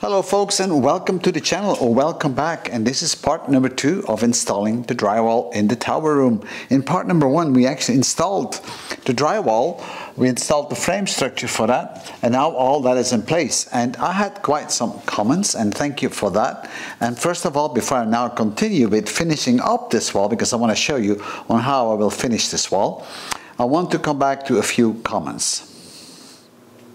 Hello folks, and welcome to the channel, or welcome back. And this is part number 2 of installing the drywall in the tower room. In part number 1 we actually installed the drywall, we installed the frame structure for that, and now all that is in place. And I had quite some comments, and thank you for that. And first of all, before I now continue with finishing up this wall, because I want to show you on how I will finish this wall, I want to come back to a few comments.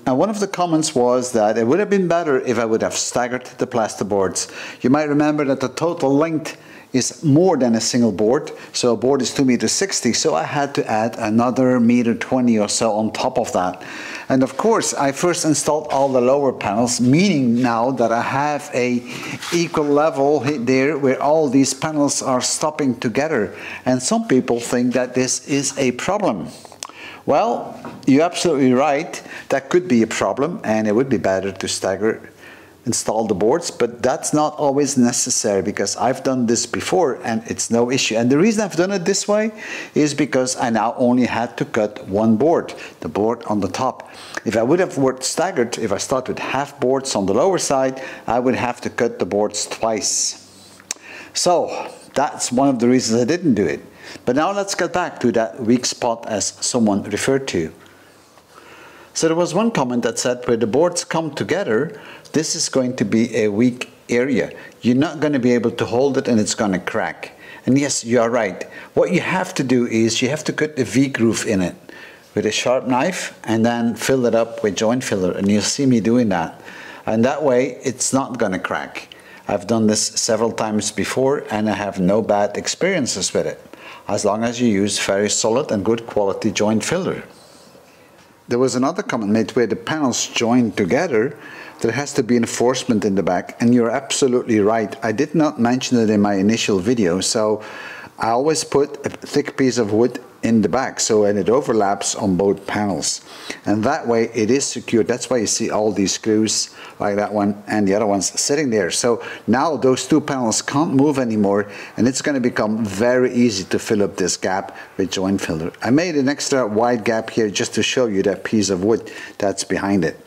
And one of the comments was that it would have been better if I would have staggered the plasterboards. You might remember that the total length is more than a single board. So a board is 2.60 meters, so I had to add another 1.20 meters or so on top of that. And of course, I first installed all the lower panels, meaning now that I have a equal level there where all these panels are stopping together. And some people think that this is a problem. Well, you're absolutely right. That could be a problem, and it would be better to install the boards, but that's not always necessary, because I've done this before and it's no issue. And the reason I've done it this way is because I now only had to cut one board, the board on the top. If I would have worked staggered, if I start with half boards on the lower side, I would have to cut the boards twice. So that's one of the reasons I didn't do it. But now let's get back to that weak spot, as someone referred to. So there was one comment that said, where the boards come together, this is going to be a weak area. You're not going to be able to hold it and it's going to crack. And yes, you are right. What you have to do is you have to cut a V-groove in it with a sharp knife and then fill it up with joint filler. And you'll see me doing that. And that way it's not going to crack. I've done this several times before and I have no bad experiences with it, as long as you use very solid and good quality joint filler. There was another comment made where the panels join together. There has to be enforcement in the back, and you're absolutely right. I did not mention it in my initial video, so I always put a thick piece of wood in the back, so and it overlaps on both panels, and that way it is secure. That's why you see all these screws like that one and the other ones sitting there. So now those two panels can't move anymore, and it's going to become very easy to fill up this gap with joint filler. I made an extra wide gap here just to show you that piece of wood that's behind it.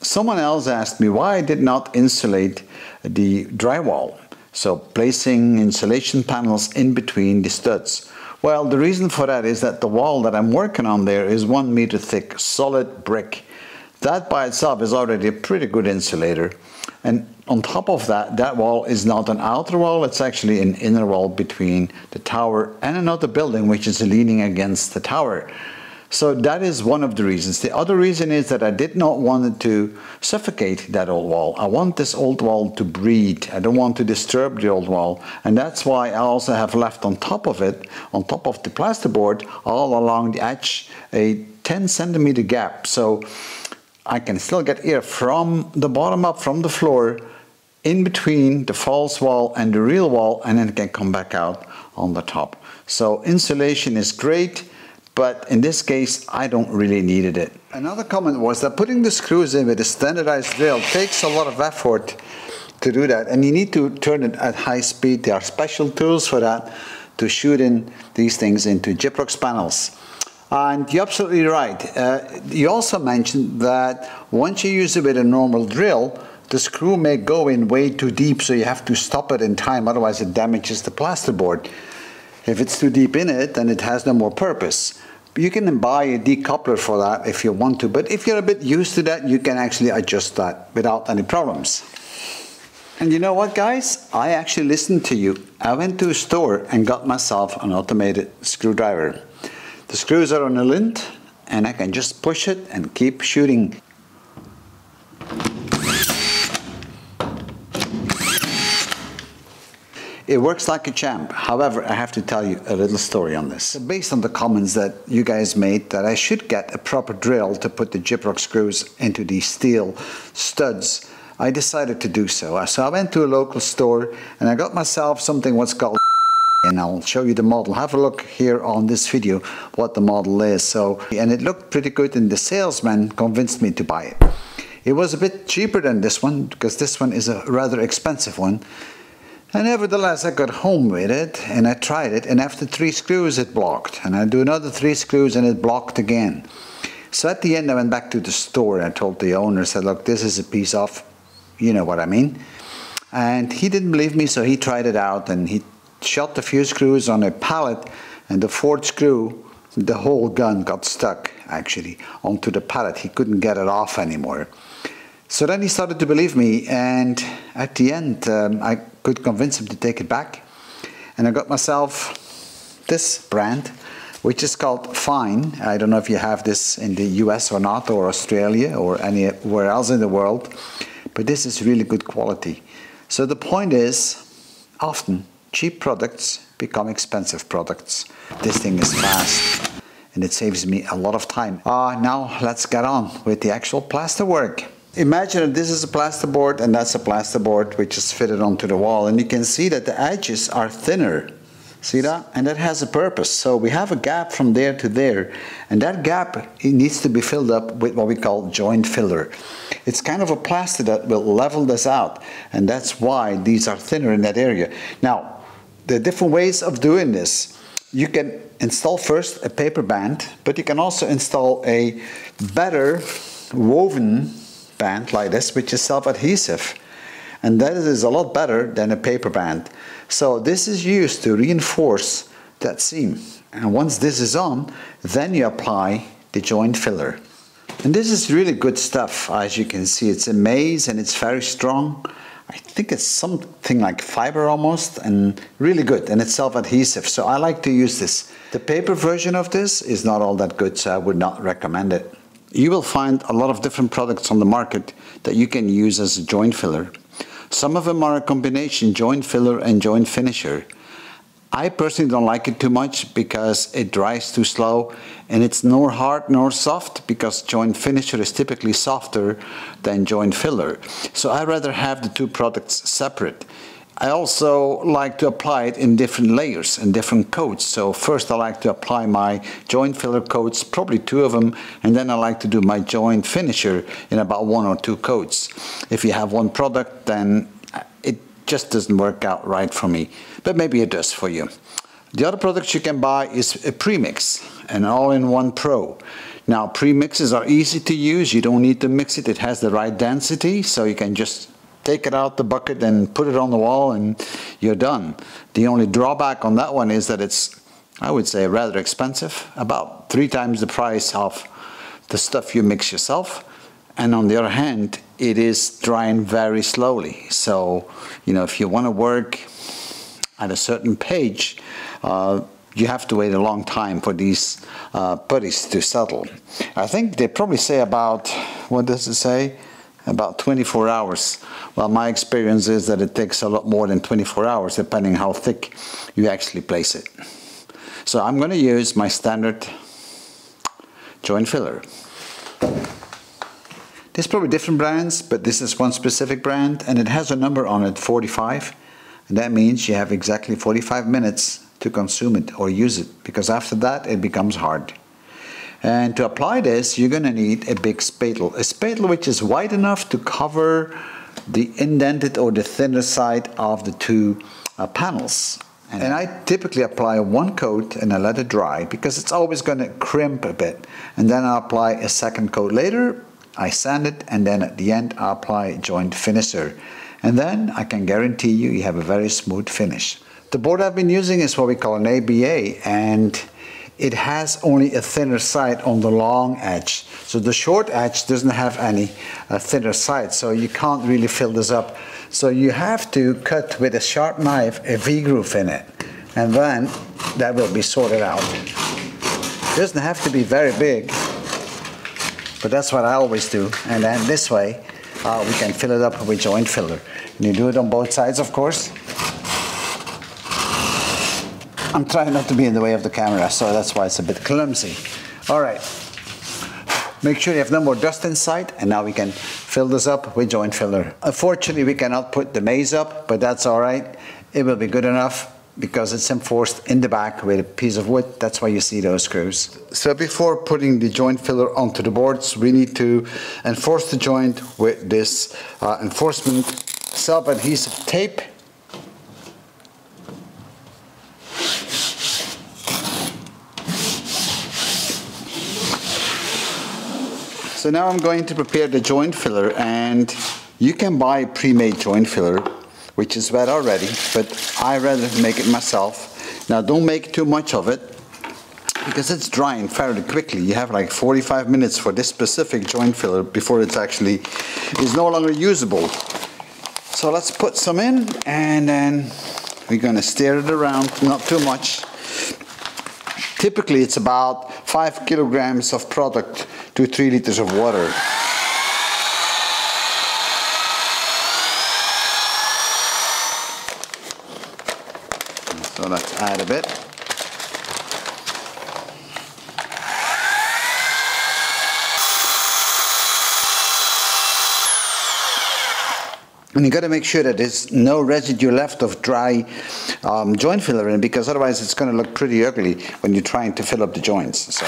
Someone else asked me why I did not insulate the drywall, so placing insulation panels in between the studs. Well, the reason for that is that the wall that I'm working on there is 1 meter thick solid brick. That by itself is already a pretty good insulator. And on top of that, that wall is not an outer wall, it's actually an inner wall between the tower and another building which is leaning against the tower. So that is one of the reasons. The other reason is that I did not want to suffocate that old wall. I want this old wall to breathe. I don't want to disturb the old wall. And that's why I also have left on top of it, on top of the plasterboard, all along the edge, a 10 centimeter gap. So I can still get air from the bottom up, from the floor, in between the false wall and the real wall, and then it can come back out on the top. So insulation is great, but in this case I don't really needed it. Another comment was that putting the screws in with a standardized drill takes a lot of effort to do that, and you need to turn it at high speed. There are special tools for that, to shoot in these things into gyprox panels. And you're absolutely right. You also mentioned that once you use it with a normal drill, the screw may go in way too deep, so you have to stop it in time, otherwise it damages the plasterboard. If it's too deep in it, then it has no more purpose. You can buy a decoupler for that if you want to, but if you're a bit used to that, you can actually adjust that without any problems. And you know what, guys? I actually listened to you. I went to a store and got myself an automated screwdriver. The screws are on a lint, and I can just push it and keep shooting. It works like a champ. However, I have to tell you a little story on this. Based on the comments that you guys made that I should get a proper drill to put the gyprox screws into these steel studs, I decided to do so. So I went to a local store and I got myself something what's called, and I'll show you the model. Have a look here on this video what the model is. So, and it looked pretty good, and the salesman convinced me to buy it. It was a bit cheaper than this one, because this one is a rather expensive one. And nevertheless, I got home with it and I tried it, and after 3 screws it blocked, and I do another 3 screws and it blocked again. So at the end I went back to the store and I told the owner, I said, look, this is a piece of you know what I mean. And he didn't believe me, so he tried it out, and he shot a few screws on a pallet, and the fourth screw, the whole gun got stuck actually onto the pallet. He couldn't get it off anymore. So then he started to believe me, and at the end I could convince him to take it back, and I got myself this brand, which is called Fine. I don't know if you have this in the US or not, or Australia or anywhere else in the world, but this is really good quality. So the point is, often cheap products become expensive products. This thing is fast and it saves me a lot of time. Now let's get on with the actual plaster work. Imagine that this is a plasterboard and that's a plasterboard which is fitted onto the wall, and you can see that the edges are thinner. See that? And that has a purpose. So we have a gap from there to there, and that gap, it needs to be filled up with what we call joint filler. It's kind of a plaster that will level this out, and that's why these are thinner in that area. Now, there are different ways of doing this. You can install first a paper band, but you can also install a better woven band like this, which is self-adhesive. And that is a lot better than a paper band. So this is used to reinforce that seam. And once this is on, then you apply the joint filler. And this is really good stuff. As you can see, it's a maize and it's very strong. I think it's something like fiber almost, and really good, and it's self-adhesive, so I like to use this. The paper version of this is not all that good, so I would not recommend it. You will find a lot of different products on the market that you can use as a joint filler. Some of them are a combination joint filler and joint finisher. I personally don't like it too much because it dries too slow, and it's nor hard nor soft because joint finisher is typically softer than joint filler. So I rather have the two products separate. I also like to apply it in different layers and different coats. So first I like to apply my joint filler coats, probably 2 of them, and then I like to do my joint finisher in about 1 or 2 coats. If you have one product, then it just doesn't work out right for me, but maybe it does for you. The other product you can buy is a premix, an all-in-one pro. Now premixes are easy to use, you don't need to mix it, it has the right density, so you can just take it out the bucket and put it on the wall and you're done. The only drawback on that one is that it's, I would say, rather expensive, about 3 times the price of the stuff you mix yourself. And on the other hand, it is drying very slowly. So, you know, if you want to work at a certain page, you have to wait a long time for these putties to settle. I think they probably say about, what does it say? About 24 hours. Well, my experience is that it takes a lot more than 24 hours, depending how thick you actually place it. So I'm going to use my standard joint filler. There's probably different brands, but this is one specific brand, and it has a number on it, 45. And that means you have exactly 45 minutes to consume it or use it, because after that it becomes hard. And to apply this, you're going to need a big spattle. A spattle which is wide enough to cover the indented or the thinner side of the 2 panels. And I typically apply 1 coat and I let it dry, because it's always going to crimp a bit. And then I apply a 2nd coat later, I sand it, and then at the end I apply joint finisher. And then I can guarantee you have a very smooth finish. The board I've been using is what we call an ABA, and it has only a thinner side on the long edge. So the short edge doesn't have any thinner side, so you can't really fill this up. So you have to cut with a sharp knife a V-groove in it, and then that will be sorted out. It doesn't have to be very big, but that's what I always do. And then this way we can fill it up with joint filler. And you do it on both sides, of course. I'm trying not to be in the way of the camera, so that's why it's a bit clumsy. All right, make sure you have no more dust inside, and now we can fill this up with joint filler. Unfortunately, we cannot put the maze up, but that's all right. It will be good enough because it's enforced in the back with a piece of wood. That's why you see those screws. So before putting the joint filler onto the boards, we need to enforce the joint with this enforcement self-adhesive tape. So now I'm going to prepare the joint filler, and You can buy pre-made joint filler, which is wet already, but I rather make it myself. Now don't make too much of it, because it's drying fairly quickly. You have like 45 minutes for this specific joint filler before it's actually is no longer usable. So let's put some in, and then we're going to stir it around, not too much. Typically it's about 5 kilograms of product to 3 liters of water. So let's add a bit. And you got to make sure that there's no residue left of dry joint filler in, because otherwise it's going to look pretty ugly when you're trying to fill up the joints. So,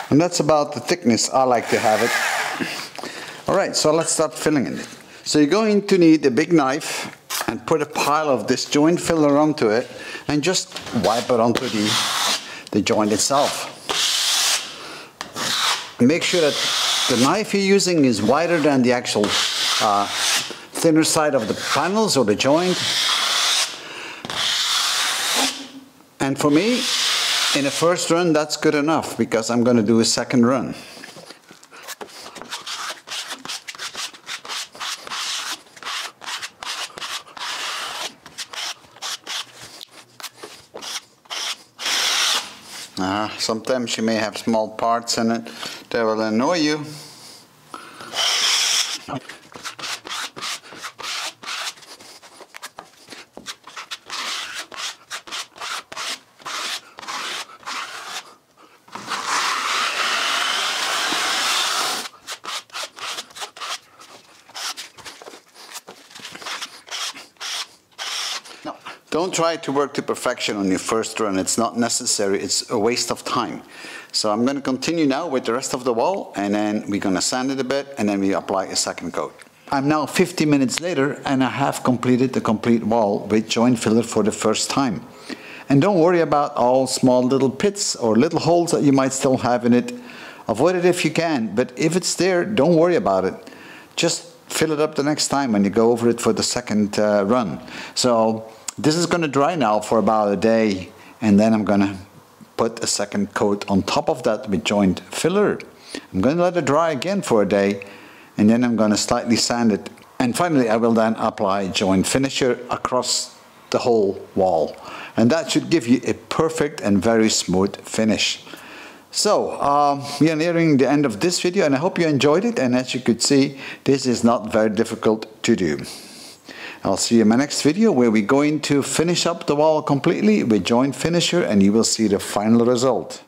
and that's about the thickness I like to have it. All right, so let's start filling it. So you're going to need a big knife and put a pile of this joint filler onto it, and just wipe it onto the joint itself. Make sure that the knife you're using is wider than the actual thinner side of the panels or the joint. And for me, in a first run, that's good enough, because I'm going to do a second run. Sometimes you may have small parts in it that will annoy you. Don't try to work to perfection on your first run. It's not necessary. It's a waste of time. So I'm going to continue now with the rest of the wall, and then we're going to sand it a bit, and then we apply a second coat. I'm now 50 minutes later, and I have completed the complete wall with joint filler for the first time. And don't worry about all small little pits or little holes that you might still have in it. Avoid it if you can, but if it's there, don't worry about it. Just fill it up the next time when you go over it for the second run. So this is going to dry now for about a day, and then I'm going to put a second coat on top of that with joint filler. I'm going to let it dry again for a day, and then I'm going to slightly sand it. And finally, I will then apply joint finisher across the whole wall. And that should give you a perfect and very smooth finish. So, we are nearing the end of this video, and I hope you enjoyed it. And as you could see, this is not very difficult to do. I'll see you in my next video, where we're going to finish up the wall completely with joint finisher, and you will see the final result.